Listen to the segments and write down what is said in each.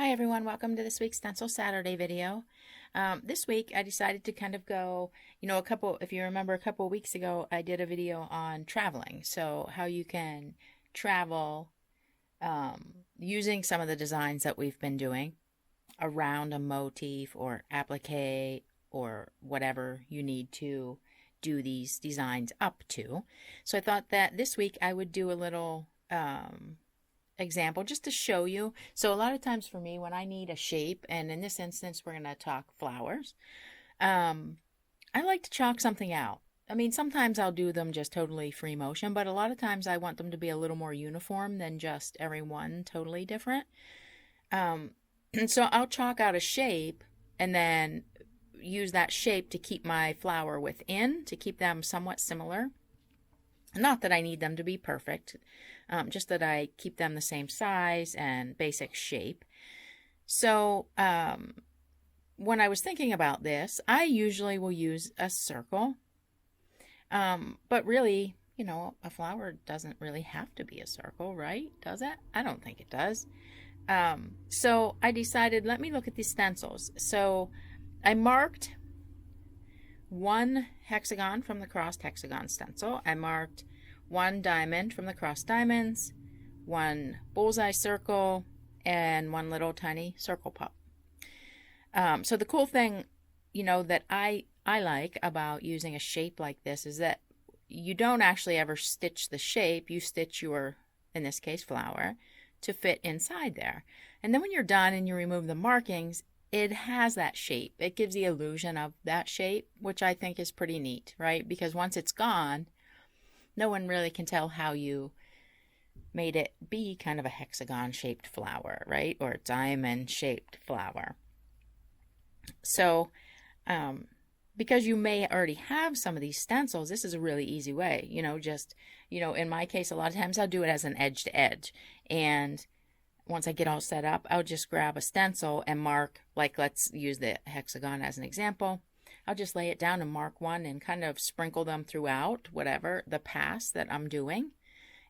Hi everyone, welcome to this week's Stencil Saturday video. This week I decided to kind of go, if you remember a couple of weeks ago, I did a video on traveling. So how you can travel using some of the designs that we've been doing around a motif or applique or whatever you need to do these designs up to. So I thought that this week I would do a little example just to show you. So a lot of times for me when I need a shape, and in this instance we're going to talk flowers, I like to chalk something out. I mean, sometimes I'll do them just totally free motion, but a lot of times I want them to be a little more uniform than just every one totally different. And so I'll chalk out a shape and then use that shape to keep my flower within, to keep them somewhat similar. Not that I need them to be perfect, just that I keep them the same size and basic shape. So when I was thinking about this, I usually will use a circle. But really, a flower doesn't really have to be a circle, right? Does it? I don't think it does. So I decided, let me look at these stencils. So I marked one hexagon from the crossed hexagon stencil. I marked one diamond from the crossed diamonds, one bullseye circle, and one little tiny circle pup. So the cool thing, that I like about using a shape like this is that you don't actually ever stitch the shape. You stitch your, in this case, flower to fit inside there. And then when you're done and you remove the markings, it has that shape. It gives the illusion of that shape, which I think is pretty neat, right? Because once it's gone, no one really can tell how you made it be kind of a hexagon-shaped flower, right? Or a diamond-shaped flower. So, because you may already have some of these stencils, this is a really easy way. In my case, a lot of times I'll do it as an edge-to-edge. And once I get all set up, I'll just grab a stencil and mark, like let's use the hexagon as an example. I'll just lay it down and mark one and kind of sprinkle them throughout whatever the pass that I'm doing.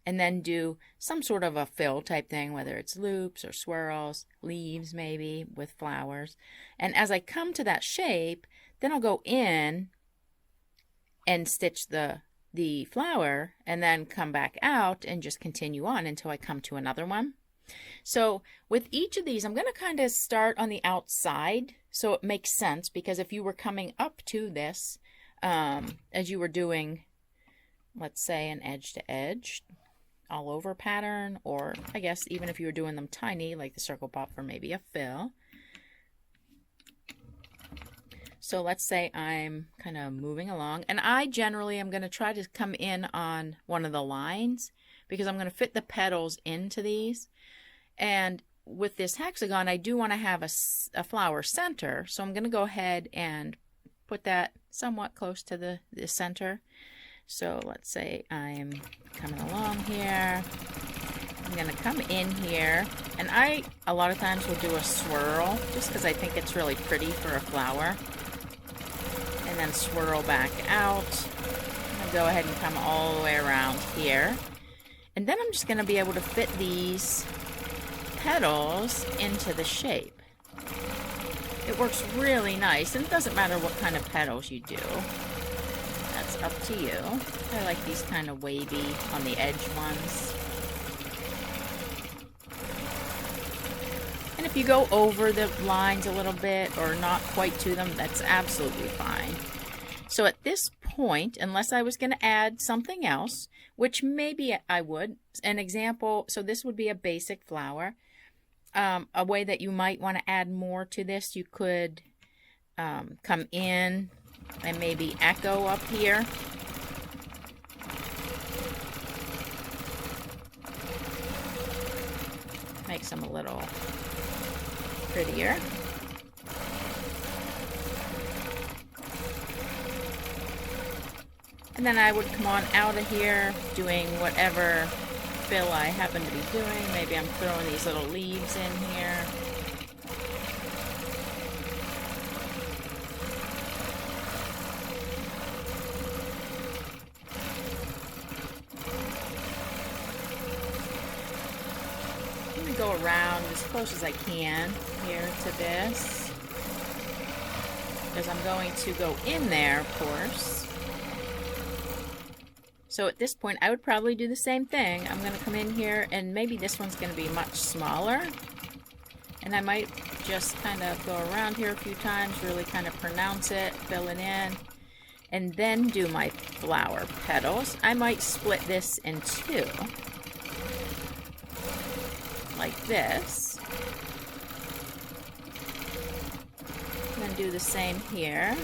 And then do some sort of a fill type thing, whether it's loops or swirls, leaves maybe with flowers. And as I come to that shape, then I'll go in and stitch the flower and then come back out and just continue on until I come to another one. So with each of these, I'm going to kind of start on the outside so it makes sense, because if you were coming up to this as you were doing, let's say, an edge to edge all over pattern, or I guess even if you were doing them tiny like the circle pop for maybe a fill. So let's say I'm kind of moving along, and I generally am going to try to come in on one of the lines because I'm going to fit the petals into these. And with this hexagon, I do want to have a flower center, so I'm going to go ahead and put that somewhat close to the center. So let's say I'm coming along here. I'm going to come in here, and I a lot of times will do a swirl just because I think it's really pretty for a flower. And then swirl back out. I'm going to go ahead and come all the way around here. And then I'm just going to be able to fit these petals into the shape. It works really nice, and it doesn't matter what kind of petals you do. That's up to you. I like these kind of wavy on the edge ones. And if you go over the lines a little bit or not quite to them, that's absolutely fine. So at this point, unless I was going to add something else, which maybe I would, an example, so this would be a basic flower. A way that you might want to add more to this, you could come in and maybe echo up here. Makes them a little prettier. And then I would come on out of here doing whatever fill I happen to be doing. Maybe I'm throwing these little leaves in here. go around as close as I can here to this, because I'm going to go in there, of course. So at this point, I would probably do the same thing. I'm going to come in here, and maybe this one's going to be much smaller. And I might just kind of go around here a few times, really kind of pronounce it, fill it in, and then do my flower petals. I might split this in two, like this. And then do the same here.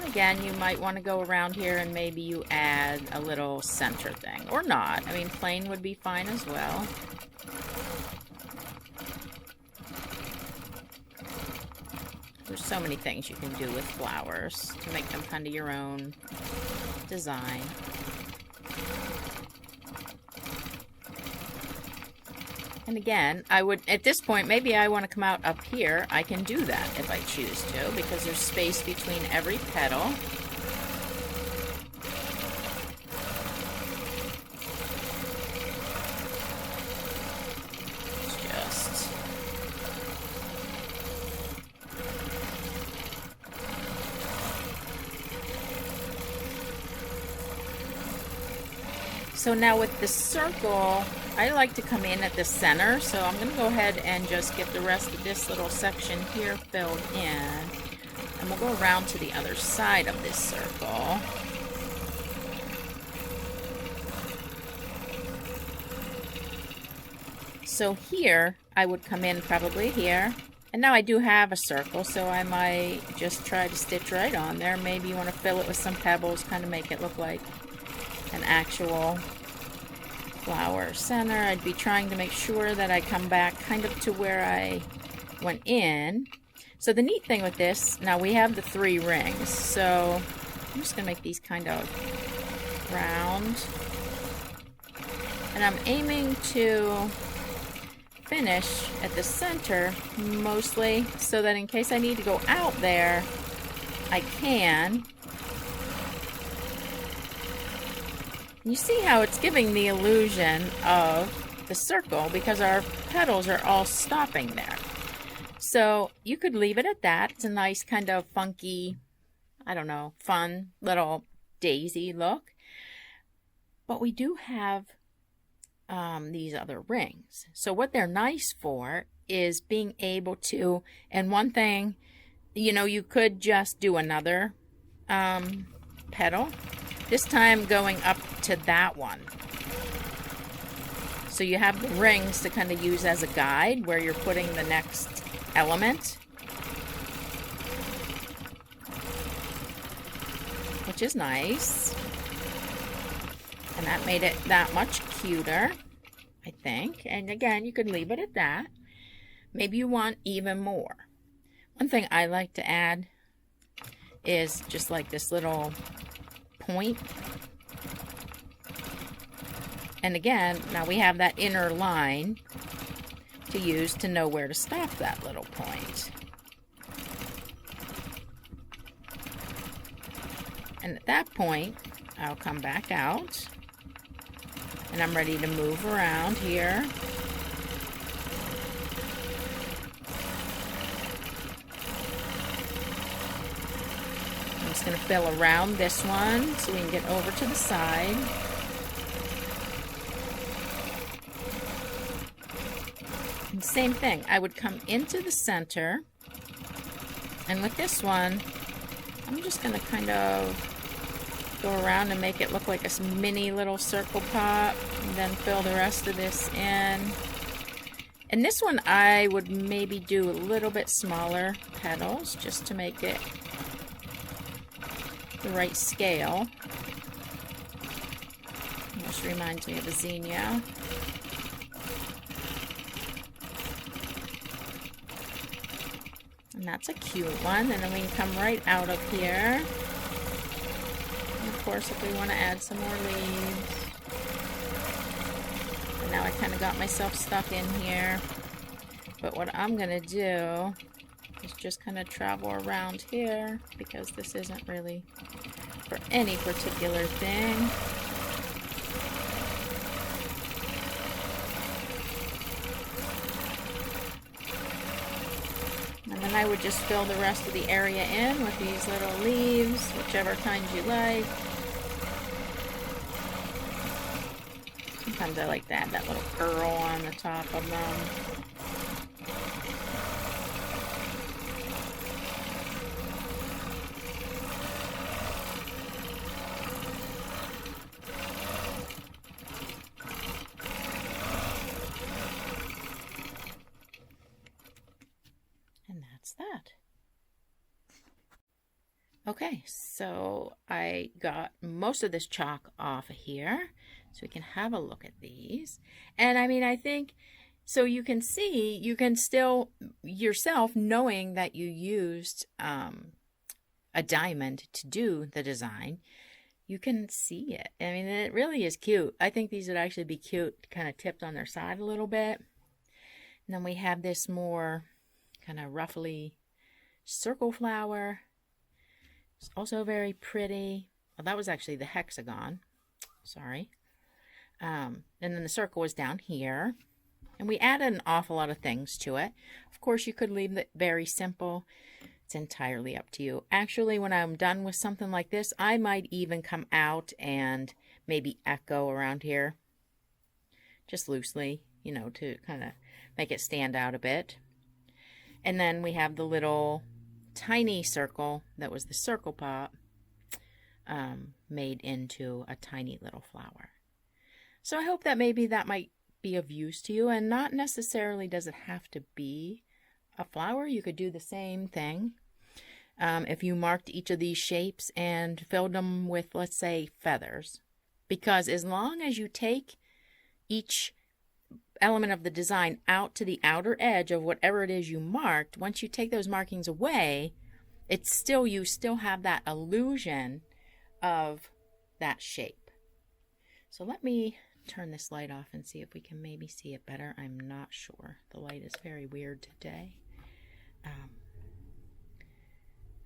Again, you might want to go around here and maybe you add a little center thing. Or not. I mean, plain would be fine as well. There's so many things you can do with flowers to make them kind of your own design. And again, I would, at this point, maybe I want to come out up here. I can do that if I choose to, because there's space between every petal. Just so now with the circle, I like to come in at the center, so I'm going to go ahead and just get the rest of this little section here filled in. And we'll go around to the other side of this circle. So here, I would come in probably here. And now I do have a circle, so I might just try to stitch right on there. Maybe you want to fill it with some pebbles, kind of make it look like an actual flower center. I'd be trying to make sure that I come back kind of to where I went in. So the neat thing with this, now we have the 3 rings, so I'm just going to make these kind of round. And I'm aiming to finish at the center mostly, so that in case I need to go out there, I can. You see how it's giving the illusion of the circle because our petals are all stopping there. So you could leave it at that. It's a nice kind of funky, I don't know, fun little daisy look. But we do have these other rings. So what they're nice for is being able to, and one thing, you know, you could just do another petal. This time going up to that one. So you have the rings to kind of use as a guide where you're putting the next element. Which is nice. And that made it that much cuter, I think. And again, you could leave it at that. Maybe you want even more. One thing I like to add is just like this little point. And again, now we have that inner line to use to know where to stop that little point. And at that point, I'll come back out and I'm ready to move around here. I'm just going to fill around this one so we can get over to the side. And same thing, I would come into the center, and with this one, I'm just going to kind of go around and make it look like a mini little circle pop, and then fill the rest of this in. And this one I would maybe do a little bit smaller petals just to make it the right scale. This reminds me of a zinnia. And that's a cute one. And then we can come right out of here. And of course, if we want to add some more leaves. And now I kind of got myself stuck in here. But what I'm going to do is just kind of travel around here because this isn't really for any particular thing. And then I would just fill the rest of the area in with these little leaves, whichever kinds you like. Sometimes I like to add that little curl on the top of them. And that's that. Okay, so I got most of this chalk off of here, so we can have a look at these. And I mean, I think, so you can see, you can still, yourself, knowing that you used a diamond to do the design, you can see it. I mean, it really is cute. I think these would actually be cute, kind of tipped on their side a little bit. And then we have this more kind of roughly circle flower. It's also very pretty. Well, that was actually the hexagon. Sorry. And then the circle was down here. And we added an awful lot of things to it. Of course, you could leave it very simple. It's entirely up to you. Actually, when I'm done with something like this, I might even come out and maybe echo around here. Just loosely, you know, to kind of make it stand out a bit. And then we have the little tiny circle that was the circle pop made into a tiny little flower. So I hope that maybe that might be of use to you, and not necessarily does it have to be a flower. You could do the same thing if you marked each of these shapes and filled them with, let's say, feathers, because as long as you take each element of the design out to the outer edge of whatever it is you marked, once you take those markings away, it's still, you still have that illusion of that shape. So let me turn this light off and see if we can maybe see it better. I'm not sure. The light is very weird today.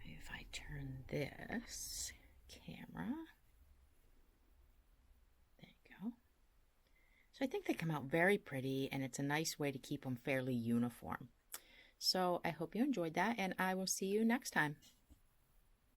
If I turn this camera, there you go. So I think they come out very pretty, and it's a nice way to keep them fairly uniform. So I hope you enjoyed that, and I will see you next time.